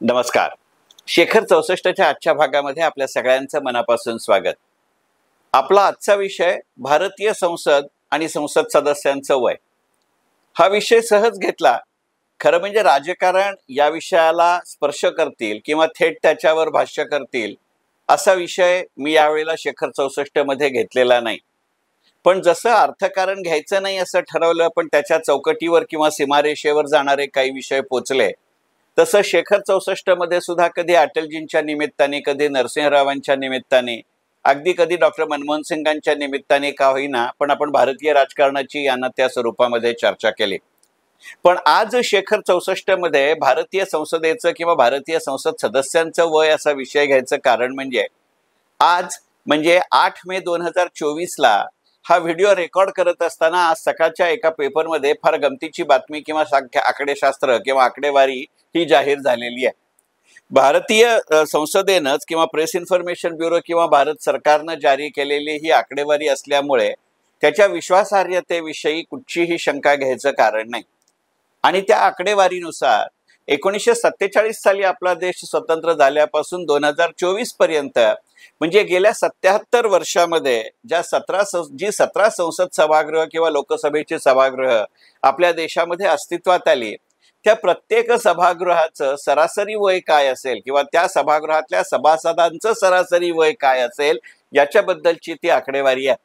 नमस्कार. शेखर 64च्या आजच्या भागामध्ये आपल्या सगळ्यांचं मनापासून स्वागत. आपला आजचा विषय भारतीय संसद आणि संसद सदस्यांचं वय. हा विषय सहज घेतला. खरं म्हणजे राजकारण या विषयाला स्पर्श करतील किंवा थेट त्याच्यावर भाष्य करतील असा विषय मी यावेळेला शेखर 64 मध्ये घेतलेला नाही. पण जसं अर्थकारण घ्यायचं नाही असं ठरवलं, पण त्याच्या चौकटीवर किंवा सीमारेषेवर जाणारे काही विषय पोचले, तसं शेखर 64 मध्ये सुद्धा कधी अटलजींच्या निमित्ताने, कधी नरसिंहरावांच्या निमित्ताने, अगदी कधी डॉक्टर मनमोहन सिंगांच्या निमित्ताने का होईना, पण आपण भारतीय राजकारणाची यांना त्या स्वरूपामध्ये चर्चा केली. पण आज शेखर 64 मध्ये भारतीय संसदेचं किंवा भारतीय संसद सदस्यांचं वय असा विषय घ्यायचं कारण म्हणजे आज म्हणजे 8 मे 2024 ला हा व्हिडिओ रेकॉर्ड करत असताना आज सकाळच्या एका पेपरमध्ये फार गमतीची बातमी किंवा आकडेशास्त्र किंवा आकडेवारी ही जाहीर झालेली आहे. भारतीय संसदेनंच किंवा प्रेस इन्फॉर्मेशन ब्युरो किंवा भारत सरकारनं जारी केलेली ही आकडेवारी असल्यामुळे त्याच्या विश्वासार्हतेविषयी कुठचीही शंका घ्यायचं कारण नाही. आणि त्या आकडेवारीनुसार 1947 साली आपला देश स्वतंत्र झाल्यापासून 2024 पर्यंत म्हणजे गेल्या 77 वर्षामध्ये जी 17 संसद सभागृह किंवा लोकसभेची सभागृह आपल्या देशामध्ये अस्तित्वात आली, त्या प्रत्येक सभागृहाचं सरासरी वय काय असेल किंवा त्या सभागृहातल्या सभासदांचं सरासरी वय काय असेल याच्याबद्दलची ती आकडेवारी आहे.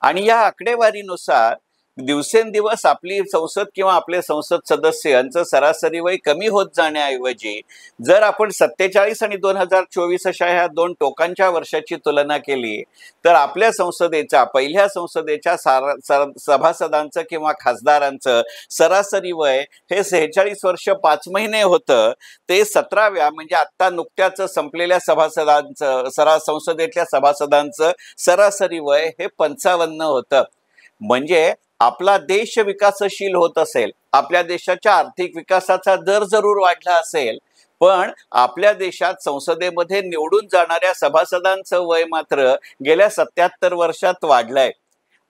आणि या आकडेवारीनुसार दिवसेंदिवस आपली संसद किंवा आपले संसद सदस्य यांचं सरासरी वय कमी होत जाण्याऐवजी जर आपण 47 आणि 2024 अशा ह्या दोन टोकांच्या वर्षाची तुलना केली तर आपल्या संसदेच्या पहिल्या संसदेच्या सभासदांचं किंवा खासदारांचं सरासरी वय हे 46 वर्ष 5 महिने होतं. ते 17व्या म्हणजे आत्ता नुकत्याच संपलेल्या सभासदांचं संसदेतल्या सभासदांचं सरासरी वय हे 55 होतं. म्हणजे आपला देश विकासशील होत असेल, आपल्या देशाच्या आर्थिक विकासाचा दर जरूर वाढला असेल, पण आपल्या देशात संसदेमध्ये निवडून जाणाऱ्या सभासदांचं वय मात्र गेल्या 77 वर्षात वाढलंय.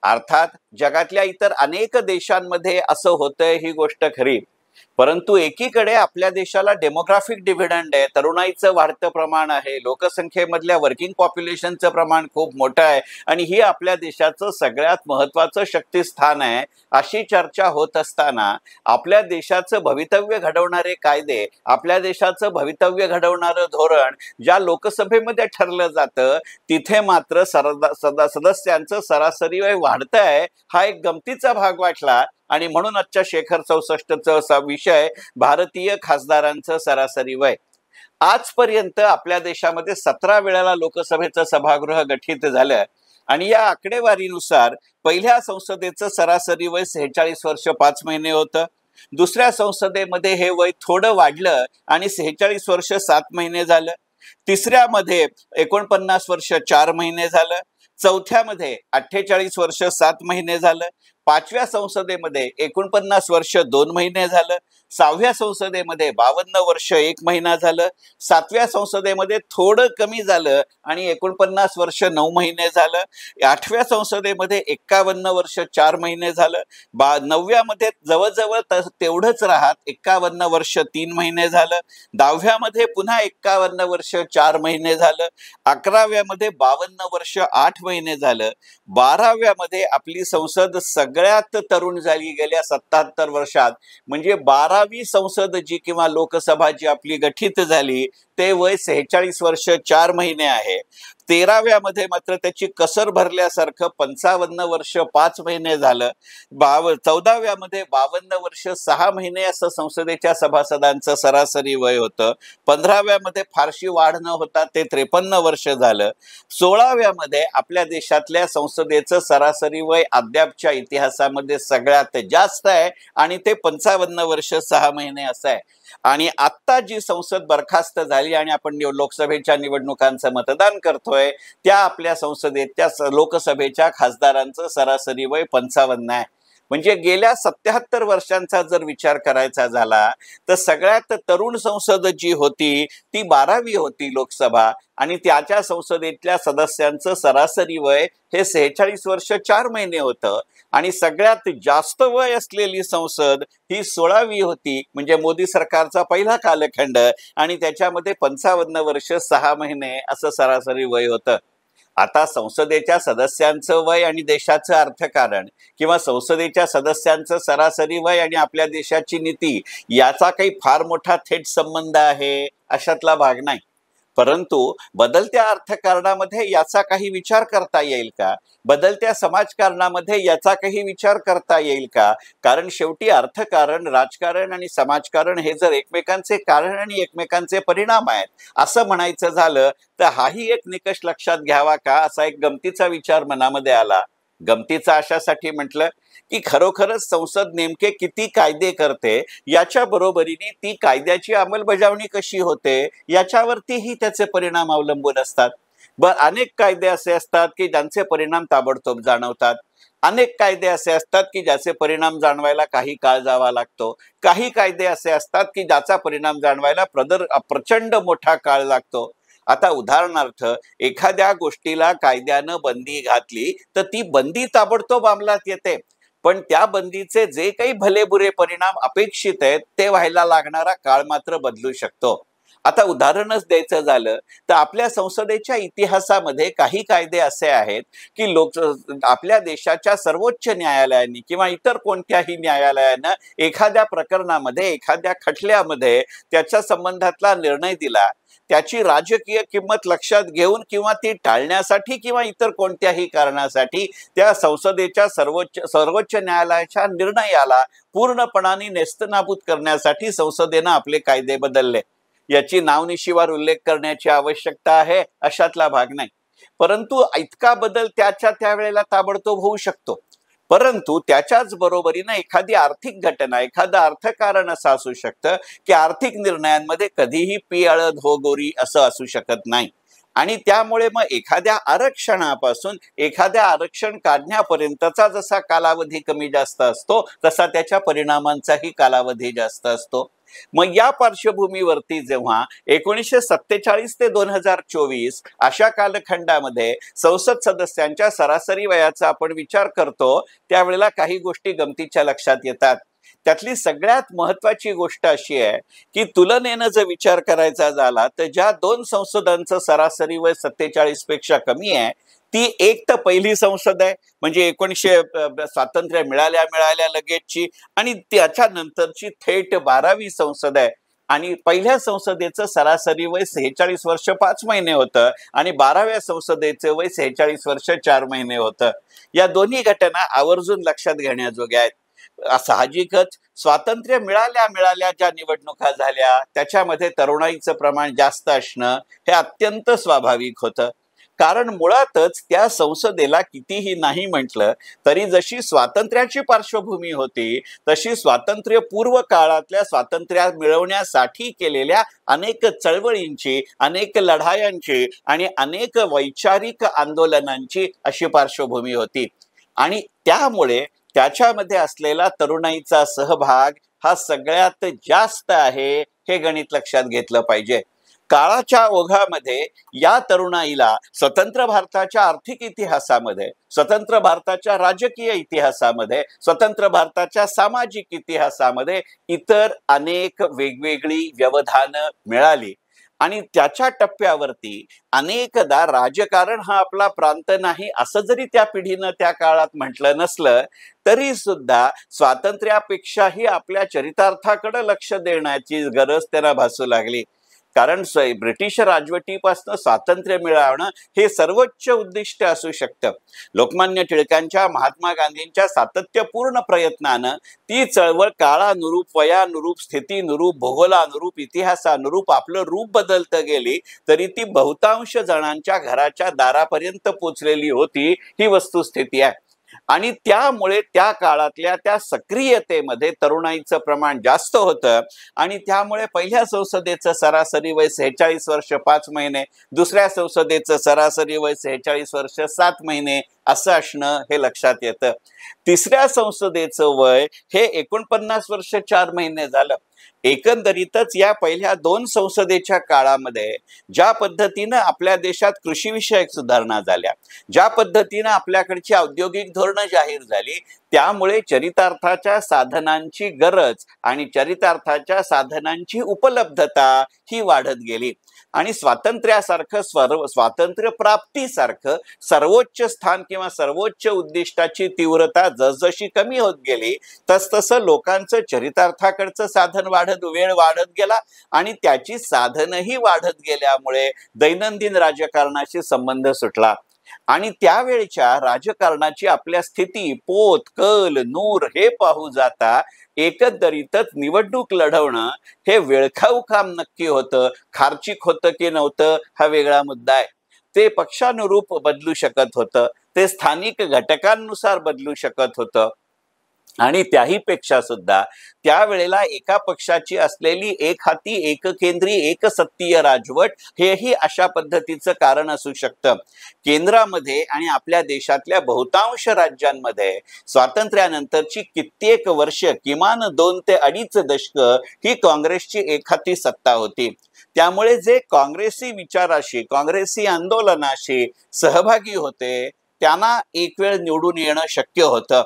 अर्थात जगातल्या इतर अनेक देशांमध्ये असं होतंय ही गोष्ट खरी, परंतु एकीकडे आपल्या देशाला डेमोग्राफिक डिव्हिडंड आहे, तरुणाईचं वाढतं प्रमाण आहे, लोकसंख्येमधल्या वर्किंग पॉप्युलेशनचं प्रमाण खूप मोठं आहे आणि ही आपल्या देशाचं सगळ्यात महत्वाचं शक्तिस्थान आहे. अशी चर्चा होत असताना आपल्या देशाचं भवितव्य घडवणारे कायदे, आपल्या देशाचं भवितव्य घडवणारं धोरण ज्या लोकसभेमध्ये ठरलं जातं तिथे मात्र सदस्यांचं सरासरी वय वाढतंय. हा एक गमतीचा भाग वाटला आणि म्हणून आजच्या शेखर 64चा विषय भारतीय खासदारांचं सरासरी वय. आजपर्यंत आपल्या देशामध्ये 17 वेळेला लोकसभेचं सभागृह गठीत झालं आणि या आकडेवारीनुसार पहिल्या संसदेचं सरासरी वय 46 वर्ष 5 महिने होतं. दुसऱ्या संसदेमध्ये हे वय थोडं वाढलं आणि 46 वर्ष 7 महिने झालं. तिसऱ्यामध्ये 49 वर्ष 4 महिने झालं. चौथ्यामध्ये 48 वर्ष 7 महिने झालं. 5व्या संसदेमध्ये 49 वर्ष 2 महिने झालं. 6व्या संसदेमध्ये 52 वर्ष 1 महिना झालं. 7व्या संसदेमध्ये थोडं कमी झालं आणि 49 वर्ष 9 महिने झालं. 8व्या संसदेमध्ये 51 वर्ष 4 महिने झालं. 9व्यामध्ये जवळजवळ तेवढंच राहत 51 वर्ष 3 महिने झालं. 10व्यामध्ये पुन्हा 51 वर्ष 4 महिने झालं. 11व्यामध्ये 52 वर्ष 8 महिने झालं. 12व्यामध्ये आपली संसद सगळ्यात तरुण झाली गेल्या 77 वर्षात, म्हणजे 12वी संसद जी किंवा लोकसभा जी आपली गठीत झाली ते वय 46 वर्ष 4 महिने आहे. 13व्यामध्ये मात्र त्याची कसर भरल्यासारखं 55 वर्ष 5 महिने झालं. 14व्यामध्ये 52 वर्ष 6 महिने असं संसदेच्या सभासदांचं सरासरी वय होतं. 15व्यामध्ये फारशी वाढ न होता ते 53 वर्ष झालं. 16व्यामध्ये आपल्या देशातल्या संसदेचं सरासरी वय अद्यापच्या इतिहासामध्ये सगळ्यात जास्त आहे आणि ते 55 वर्ष 6 महिने असं आहे. आणि आत्ता जी संसद बरखास्त झाली आणि आपण लोकसभेच्या निवडणुकांचं मतदान करतोय त्या आपल्या संसदेत त्या लोकसभेच्या खासदारांचं सरासरी वय 55 आहे. म्हणजे गेल्या 77 वर्षांचा जर विचार करायचा झाला तर सगळ्यात तरुण संसद जी होती ती 12वी होती लोकसभा, आणि त्याच्या संसदेतल्या सदस्यांचं सरासरी वय हे 46 वर्ष 4 महिने होतं, आणि सगळ्यात जास्त वय असलेली संसद ही 16वी होती, म्हणजे मोदी सरकारचा पहिला कालखंड, आणि त्याच्यामध्ये 55 वर्ष 6 महिने असं सरासरी वय होतं. आता संसदेच्या सदस्यांचं वय आणि देशाचं अर्थकारण, किंवा संसदेच्या सदस्यांचं सरासरी वय आणि आपल्या देशाची नीती याचा काही फार मोठा थेट संबंध आहे अशातला भाग नाही. परंतु बदलत्या अर्थकारणामध्ये याचा काही विचार करता येईल का? बदलत्या समाजकारणामध्ये याचा काही विचार करता येईल का? कारण शेवटी अर्थकारण, राजकारण आणि समाजकारण हे जर एकमेकांचे कारण आणि एकमेकांचे परिणाम आहेत असं म्हणायचं झालं तर हाही एक निकष लक्षात घ्यावा का, असा एक गमतीचा विचार मनामध्ये आला. गमतीचा अशासाठी म्हटलं की खरोखरच संसद नेमके किती कायदे करते याच्या बरोबरीने ती कायद्याची अंमलबजावणी कशी होते याच्यावरतीही त्याचे परिणाम अवलंबून असतात. अनेक कायदे असे असतात की ज्यांचे परिणाम ताबडतोब जाणवतात. अनेक कायदे असे असतात की ज्याचे परिणाम जाणवायला काही काळ जावा लागतो. काही कायदे असे असतात की ज्याचा परिणाम जाणवायला प्रचंड मोठा काळ लागतो. आता उदाहरणार्थ एखाद्या गोष्टीला कायद्यानं बंदी घातली तर ती बंदी ताबडतोब अंमलात येते, पण त्या बंदीचे जे काही भलेबुरे परिणाम अपेक्षित आहेत ते व्हायला लागणारा काळ मात्र बदलू शकतो. आता उदाहरणच द्यायचं झालं तर आपल्या संसदेच्या इतिहासामध्ये काही कायदे असे आहेत की आपल्या देशाच्या सर्वोच्च न्यायालयाने किंवा इतर कोणत्याही न्यायालयानं एखाद्या प्रकरणामध्ये, एखाद्या खटल्यामध्ये त्याच्या संबंधातला निर्णय दिला, त्याची राजकीय किंमत लक्षात घेऊन किंवा ती टाळण्यासाठी किंवा इतर कोणत्याही कारणासाठी त्या संसदेच्या सर्वोच्च न्यायालयाच्या निर्णयाला पूर्णपणाने नेस्तनाबूत करण्यासाठी संसदेनं आपले कायदे बदलले. याची नावनिशीवार उल्लेख करण्याची आवश्यकता आहे अशातला भाग नाही. परंतु इतका बदल त्याच्या त्यावेळेला ताबडतोब होऊ शकतो. परंतु त्याच्याच बरोबरीनं एखादी आर्थिक घटना, एखादं अर्थकारण असं असू शकतं की आर्थिक निर्णयांमध्ये कधीही पी हळद हो गोरी असं असू शकत नाही, आणि त्यामुळे मग एखाद्या आरक्षणापासून एखाद्या आरक्षण काढण्यापर्यंतचा जसा कालावधी कमी जास्त असतो तसा त्याच्या परिणामांचाही कालावधी जास्त असतो. मग या पार्श्वभूमीवरती जेव्हा 1947 ते 2024 अशा कालखंडामध्ये संसद सदस्यांच्या सरासरी वयाचा आपण विचार करतो त्यावेळेला काही गोष्टी गमतीच्या लक्षात येतात. त्यातली सगळ्यात महत्वाची गोष्ट अशी आहे की तुलनेनं जर विचार करायचा झाला तर ज्या 2 संसदांचं सरासरी वय 47 पेक्षा कमी आहे ती एक तर पहिली संसद आहे, म्हणजे 1900 स्वातंत्र्य मिळाल्या लगेचची, आणि त्याच्यानंतरची थेट 12वी संसद आहे. आणि पहिल्या संसदेचं सरासरी वय 46 वर्ष 5 महिने होतं आणि 12व्या संसदेचं वय 46 वर्ष 4 महिने होतं. या दोन्ही घटना आवर्जून लक्षात घेण्याजोग्या आहेत. साहजिकच स्वातंत्र्य मिळाल्या ज्या निवडणुका झाल्या त्याच्यामध्ये तरुणाईचं प्रमाण जास्त असणं हे अत्यंत स्वाभाविक होतं. कारण मुळातच त्या संसदेला कितीही नाही म्हटलं तरी जशी स्वातंत्र्याची पार्श्वभूमी होती तशी स्वातंत्र्यपूर्व काळातल्या स्वातंत्र्य मिळवण्यासाठी केलेल्या अनेक चळवळींची, अनेक लढायांची आणि अनेक वैचारिक आंदोलनांची अशी पार्श्वभूमी होती. आणि त्यामुळे त्याच्यामध्ये असलेला तरुणाईचा सहभाग हा सगळ्यात जास्त आहे हे गणित लक्षात घेतलं पाहिजे. काळाच्या ओघामध्ये या तरुणाईला स्वतंत्र भारताच्या आर्थिक इतिहासामध्ये, स्वतंत्र भारताच्या राजकीय इतिहासामध्ये, स्वतंत्र भारताच्या सामाजिक इतिहासामध्ये इतर अनेक वेगवेगळी व्यवधानं मिळाली. आणि त्याच्या टप्प्यावरती अनेकदा राजकारण हा आपला प्रांत नाही असं जरी त्या पिढीनं त्या काळात म्हटलं नसलं तरी सुद्धा स्वातंत्र्यापेक्षाही आपल्या चरितार्थाकडे लक्ष देण्याची गरज त्यांना भासू लागली. कारण ब्रिटिश राजवटीपासून स्वातंत्र्य मिळवणं हे सर्वोच्च उद्दिष्ट असू शकतं. लोकमान्य टिळकांच्या, महात्मा गांधींच्या सातत्यपूर्ण प्रयत्नानं ती चळवळ काळानुरूप, वयानुरूप, स्थितीनुरूप, भूगोलानुरूप, इतिहासानुरूप आपलं रूप बदलत गेली तरी ती बहुतांश जणांच्या घराच्या दारापर्यंत पोचलेली होती ही वस्तुस्थिती आहे. आणि त्यामुळे त्या काळातल्या त्या सक्रियतेमध्ये तरुणाईचं प्रमाण जास्त होतं आणि त्यामुळे पहिल्या संसदेचं सरासरी वय 46 वर्ष 5 महिने, दुसऱ्या संसदेचं सरासरी वय 46 वर्ष 7 महिने असं असणं हे लक्षात येतं. तिसऱ्या संसदेचं वय हे 49 वर्ष 4 महिने झालं. एकंदरीतच या पहिल्या 2 संसदेच्या काळामध्ये ज्या पद्धतीनं आपल्या देशात कृषीविषयक सुधारणा झाल्या, ज्या पद्धतीनं आपल्याकडची औद्योगिक धोरणं जाहीर झाली, त्यामुळे चरितार्थाच्या साधनांची गरज आणि चरितार्थाच्या साधनांची उपलब्धता ही वाढत गेली आणि स्वातंत्र्यासारखं स्वातंत्र्य प्राप्तीसारखं सर्वोच्च स्थान किंवा सर्वोच्च उद्दिष्टाची तीव्रता जसजशी कमी होत गेली तसतसं लोकांचं चरितार्थाकडचं साधन वेळ वाढत गेला आणि त्याची साधनही वाढत गेल्यामुळे दैनंदिन राजकारणाशी संबंध सुटला आणि त्यावेळच्या राजकारणाची आपल्या स्थिती पोत कल नूर हे पाहू जाता एकंदरीतच निवडणूक लढवणं हे वेळखाऊ काम नक्की होतं. खार्चिक होतं की नव्हतं हा वेगळा मुद्दा आहे. ते पक्षानुरूप बदलू शकत होतं, ते स्थानिक घटकांनुसार बदलू शकत होतं आणि त्याहीपेक्षा सुद्धा त्यावेळेला एका पक्षाची असलेली एक हाती एक केंद्री एकसत्तीय राजवट हेही अशा पद्धतीचं कारण असू शकतं. केंद्रामध्ये आणि आपल्या देशातल्या बहुतांश राज्यांमध्ये स्वातंत्र्यानंतरची कित्येक वर्ष किमान 2 ते 2.5 दशक ही काँग्रेसची एकहाती सत्ता होती. त्यामुळे जे काँग्रेसी विचाराशी काँग्रेसी आंदोलनाशी सहभागी होते त्यांना एक वेळ निवडून येणं शक्य होतं.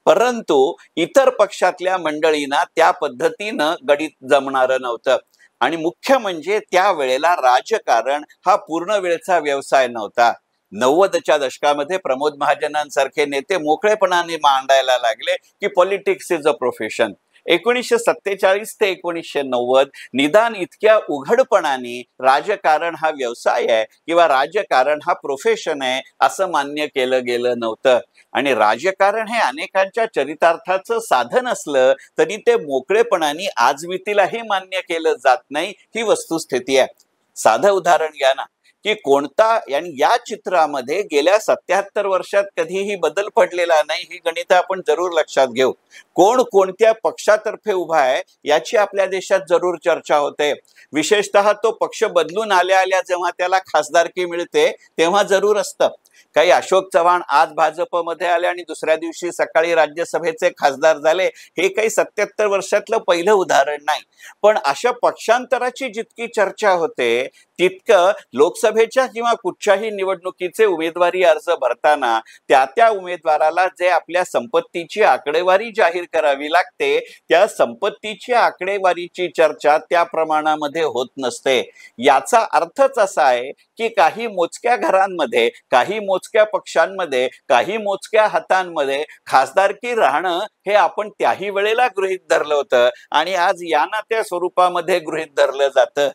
परंतु इतर पक्षातल्या मंडळींना त्या पद्धतीनं गणित जमणारं नव्हतं आणि मुख्य म्हणजे त्यावेळेला राजकारण हा पूर्ण वेळचा व्यवसाय नव्हता. 90च्या दशकामध्ये प्रमोद महाजनांसारखे नेते मोकळेपणाने मांडायला लागले की पॉलिटिक्स इज अ प्रोफेशन. 1947 ते 1990 निदान इतक्या उघडपणाने राजकारण हा व्यवसाय आहे किंवा राजकारण हा प्रोफेशन आहे असं मान्य केलं गेलं नव्हतं आणि राजकारण हे अनेकांच्या चरितार्थाचं साधन असलं तरी ते मोकळेपणाने आजमितीलाही मान्य केलं जात नाही ही वस्तुस्थिती आहे. साधं उदाहरण घ्या ना की कोणता आणि या चित्रामध्ये गेल्या 77 वर्षात कधीही बदल पडलेला नाही ही गणितं आपण जरूर लक्षात घेऊ. कोण कोणत्या पक्षातर्फे उभा आहे याची आपल्या देशात जरूर चर्चा होते. विशेषतः तो पक्ष बदलून आल्या जेव्हा त्याला खासदारकी मिळते तेव्हा जरूर असतं. काही अशोक चव्हाण आज भाजपमध्ये आले आणि दुसऱ्या दिवशी सकाळी राज्यसभेचे खासदार झाले हे काही 77 वर्षातलं पहिलं उदाहरण नाही. पण अशा पक्षांतराची जितकी चर्चा होते तितकं लोकसभेच्या किंवा कुठच्याही निवडणुकीचे उमेदवारी अर्ज भरताना त्या उमेदवाराला जे आपल्या संपत्तीची आकडेवारी जाहीर करावी लागते त्या संपत्तीची आकडेवारीची चर्चा त्या प्रमाणामध्ये होत नसते. याचा अर्थच असा आहे की काही मोजक्या घरांमध्ये काही मोजक्या पक्षांमध्ये काही मोजक्या हातांमध्ये खासदारकी राहणं हे आपण त्याही वेळेला गृहीत धरलं होतं आणि आज या ना त्या स्वरूपामध्ये गृहीत धरलं जातं.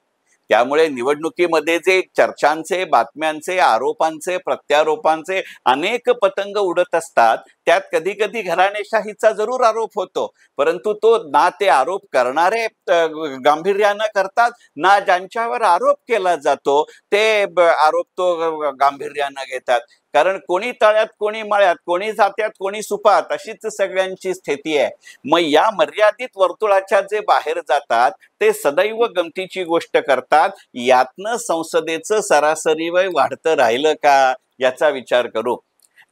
त्यामुळे निवडणुकीमध्ये जे चर्चांचे बातम्यांचे आरोपांचे प्रत्यारोपांचे अनेक पतंग उडत असतात त्यात कधी कधी घराणेशाहीचा जरूर आरोप होतो परंतु तो ना ते आरोप करणारे गांभीर्यानं करतात ना ज्यांच्यावर आरोप केला जातो ते आरोप तो गांभीर्यानं घेतात. कारण कोणी तळ्यात कोणी मळ्यात कोणी जात्यात कोणी सुपात अशीच सगळ्यांची स्थिती आहे. मग या मर्यादित वर्तुळाच्या जे बाहेर जातात ते सदैव गमतीची गोष्ट करतात. यातनं संसदेचं सरासरी वय वाढतं राहिलं का याचा विचार करू.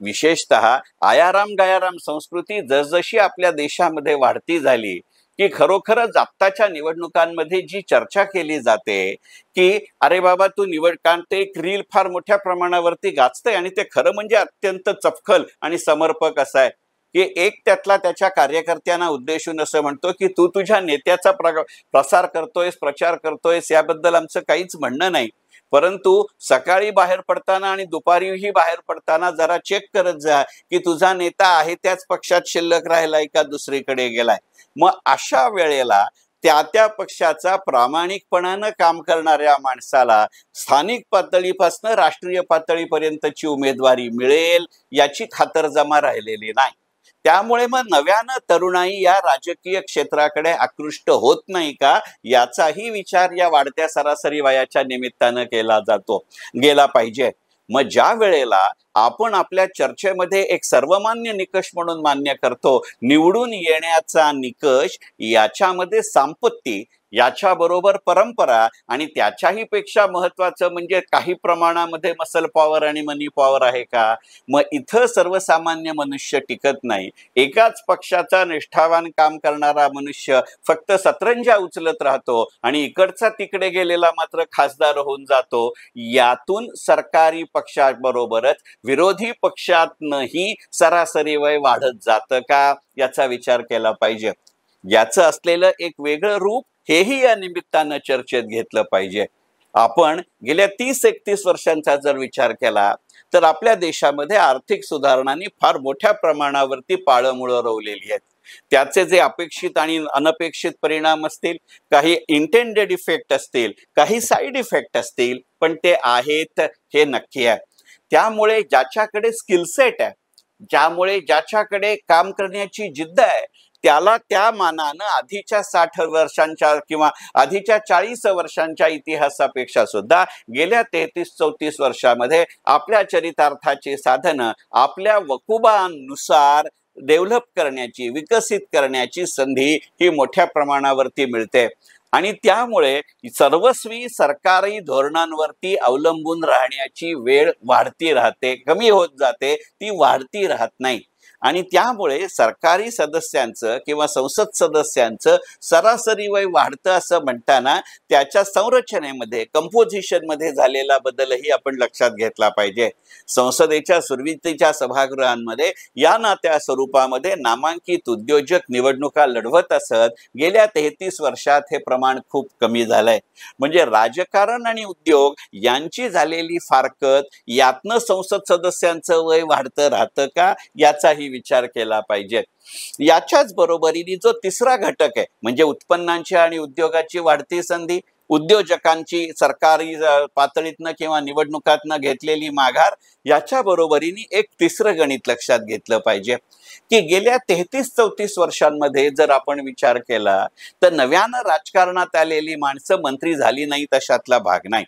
विशेषतः आयाराम गयाराम संस्कृती जसजशी आपल्या देशामध्ये वाढती झाली की खरोखरच आत्ताच्या निवडणुकांमध्ये जी चर्चा केली जाते की अरे बाबा तू कारण ते एक रील फार मोठ्या प्रमाणावरती गाजतंय आणि ते खरं म्हणजे अत्यंत चपखल आणि समर्पक असं आहे की एक त्यातला त्याच्या कार्यकर्त्यांना उद्देशून असं म्हणतो की तू तुझ्या नेत्याचा प्रसार करतोयस प्रचार करतोयस याबद्दल आमचं काहीच म्हणणं नाही परंतु सकाळी बाहेर पडताना आणि दुपारीही बाहेर पडताना जरा चेक करत जा की तुझा नेता आहे त्याच पक्षात शिल्लक राहिलाय का दुसरीकडे गेलाय. मग अशा वेळेला त्या पक्षाचा प्रामाणिकपणानं काम करणाऱ्या माणसाला स्थानिक पातळीपासून राष्ट्रीय पातळीपर्यंतची उमेदवारी मिळेल याची खातरजमा राहिलेली नाही. त्यामुळे मग नव्यानं तरुणाई या राजकीय क्षेत्राकडे आकृष्ट होत नाही का याचाही विचार या वाढत्या सरासरी वयाच्या निमित्तानं गेला पाहिजे. मग ज्या वेळेला आपण आपल्या चर्चेमध्ये एक सर्वमान्य निकष म्हणून मान्य करतो निवडून येण्याचा निकष याच्यामध्ये संपत्ती याच्याबरोबर परंपरा आणि त्याच्याही पेक्षा महत्वाचं म्हणजे काही प्रमाणामध्ये मसल पॉवर आणि मनी पॉवर आहे का? मग इथं सर्वसामान्य मनुष्य टिकत नाही. एकाच पक्षाचा निष्ठावान काम करणारा मनुष्य फक्त सतरंजा उचलत राहतो आणि इकडचा तिकडे गेलेला मात्र खासदार होऊन जातो. यातून सरकारी पक्षाबरोबरच विरोधी पक्षातनंही सरासरी वय वाढत जातं का, याचा विचार केला पाहिजे. याचं असलेलं एक वेगळं रूप हेही या निमित्तानं चर्चेत घेतलं पाहिजे. आपण गेल्या 30-31 वर्षांचा जर विचार केला तर आपल्या देशामध्ये आर्थिक सुधारणांनी फार मोठ्या प्रमाणावरती पाळंमुळं रोवलेली आहेत. त्याचे जे अपेक्षित आणि अनपेक्षित परिणाम असतील, काही इंटेंडेड इफेक्ट असतील, काही साईड इफेक्ट असतील, पण ते आहेत हे नक्की आहे. त्यामुळे ज्याच्याकडे स्किलसेट आहे, ज्याच्याकडे काम करण्याची जिद्द आहे, त्याला त्या मानानं आधीच्या 60 वर्षांच्या किंवा आधीच्या 40 वर्षांच्या इतिहासापेक्षा सुद्धा गेल्या 33-34 वर्षामध्ये आपल्या चरितार्थाची साधनं आपल्या वकुबानुसार डेव्हलप करण्याची, विकसित करण्याची संधी ही मोठ्या प्रमाणावरती मिळते. आणि त्यामुळे सर्वस्वी सरकारी धोरणांवरती अवलंबून राहण्याची वेळ वाढती राहते, कमी होत जाते, ती वाढती राहत नाही. आणि त्यामुळे सरकारी सदस्यांचं किंवा संसद सदस्यांचं सरासरी वय वाढतं असं म्हणताना त्याच्या संरचनेमध्ये, कंपोजिशनमध्ये झालेला बदलही आपण लक्षात घेतला पाहिजे. संसदेच्या सुरवातीच्या सभागृहांमध्ये या ना त्या स्वरूपामध्ये नामांकित उद्योजक निवडणुका लढवत असत. गेल्या 33 वर्षात हे प्रमाण खूप कमी झालंय. म्हणजे राजकारण आणि उद्योग यांची झालेली फारकत, यातनं संसद सदस्यांचं वय वाढतं राहतं का, याचाही विचार केला पाहिजे. याच्याच बरोबरीने जो तिसरा घटक आहे म्हणजे उत्पन्नांची आणि उद्योगाची वाढती संधी, उद्योजकांची सरकारी पातळीतनं किंवा निवडणुकातनं घेतलेली माघार, याच्या बरोबरीने एक तिसरं गणित लक्षात घेतलं पाहिजे की गेल्या 33-34 वर्षांमध्ये जर आपण विचार केला तर नव्यानं राजकारणात आलेली माणसं मंत्री झाली नाही तशातला भाग नाही.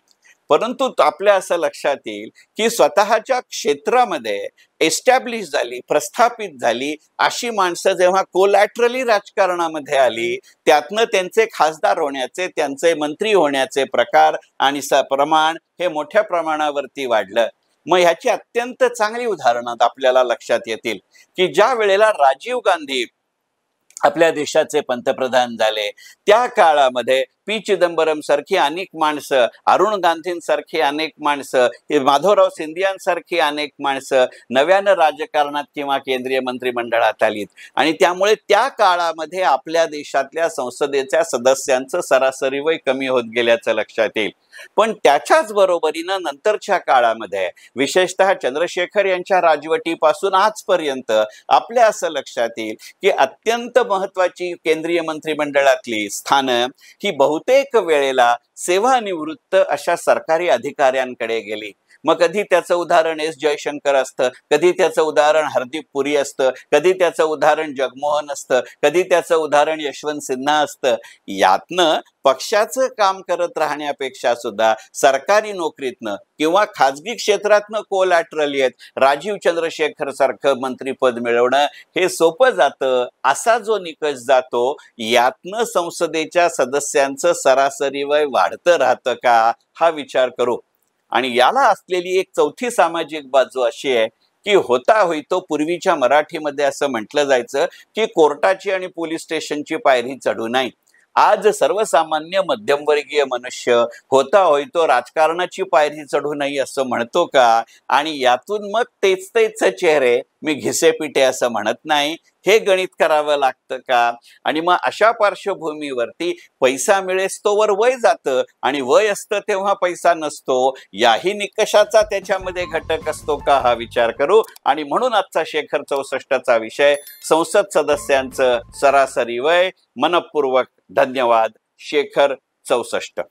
परंतु आपल्या असं लक्षात येईल की स्वतःच्या क्षेत्रामध्ये एस्टॅब्लिश झाली, प्रस्थापित झाली अशी माणसं जेव्हा कोलॅटरली राजकारणामध्ये आली, त्यातनं त्यांचे खासदार होण्याचे, त्यांचे मंत्री होण्याचे प्रकार आणि प्रमाण हे मोठ्या प्रमाणावरती वाढलं. मग ह्याची अत्यंत चांगली उदाहरणं आपल्याला लक्षात येतील की ज्या वेळेला राजीव गांधी आपल्या देशाचे पंतप्रधान झाले, त्या काळामध्ये पी चिदंबरम सारखी अनेक माणसं, अरुण गांधींसारखी अनेक माणसं, माधवराव सिंधियांसारखी अनेक माणसं नव्यानं राजकारणात किंवा केंद्रीय मंत्रिमंडळात आलीत. आणि त्यामुळे त्या काळामध्ये आपल्या देशातल्या संसदेच्या सदस्यांचं सरासरी वय कमी होत गेल्याचं लक्षात येईल. पण त्याच्याच बरोबरीनं नंतरच्या काळामध्ये विशेषतः चंद्रशेखर यांच्या राजवटीपासून आजपर्यंत आपल्या असं लक्षात येईल की अत्यंत महत्वाची केंद्रीय मंत्रिमंडळातली स्थानं ही बहुतेक वेळेला सेवानिवृत्त अशा सरकारी अधिकाऱ्यांकडे गेली. मग कधी त्याचं उदाहरण एस जयशंकर असतं, कधी त्याचं उदाहरण हरदीप पुरी असतं, कधी त्याचं उदाहरण जगमोहन असतं, कधी त्याचं उदाहरण यशवंत सिन्हा असतं. यातनं पक्षाचं काम करत राहण्यापेक्षा सुद्धा सरकारी नोकरीतनं किंवा खाजगी क्षेत्रातनं कोलॅटरली आहेत राजीव चंद्रशेखर सारखं मंत्रीपद मिळवणं हे सोपं जातं. असा जो निकष जातो, यातनं संसदेच्या सदस्यांचं सरासरी वय वाढतं राहतं का, हा विचार करू. आणि याला असलेली एक चौथी सामाजिक बाजू अशी आहे की होता होईतो पूर्वीच्या मराठीमध्ये असं म्हटलं जायचं की कोर्टाची आणि पोलीस स्टेशनची पायरी चढू नये. आज सर्वसामान्य मध्यमवर्गीय मनुष्य होता होईतो राजकारणाची पायरी चढू नये असं म्हणतो का? आणि यातून मग तेच चेहरे मी घिसेपिटे असं म्हणत नाही, हे गणित करावं लागतं का? आणि मग अशा पार्श्वभूमीवरती पैसा मिळेस तोवर वय जातं आणि वय असतं तेव्हा पैसा नसतो, याही निकषाचा त्याच्यामध्ये घटक असतो का, हा विचार करू. आणि म्हणून आजचा शेखर 64चा विषय संसद सदस्यांचं सरासरी वय. मनपूर्वक धन्यवाद. शेखर 64.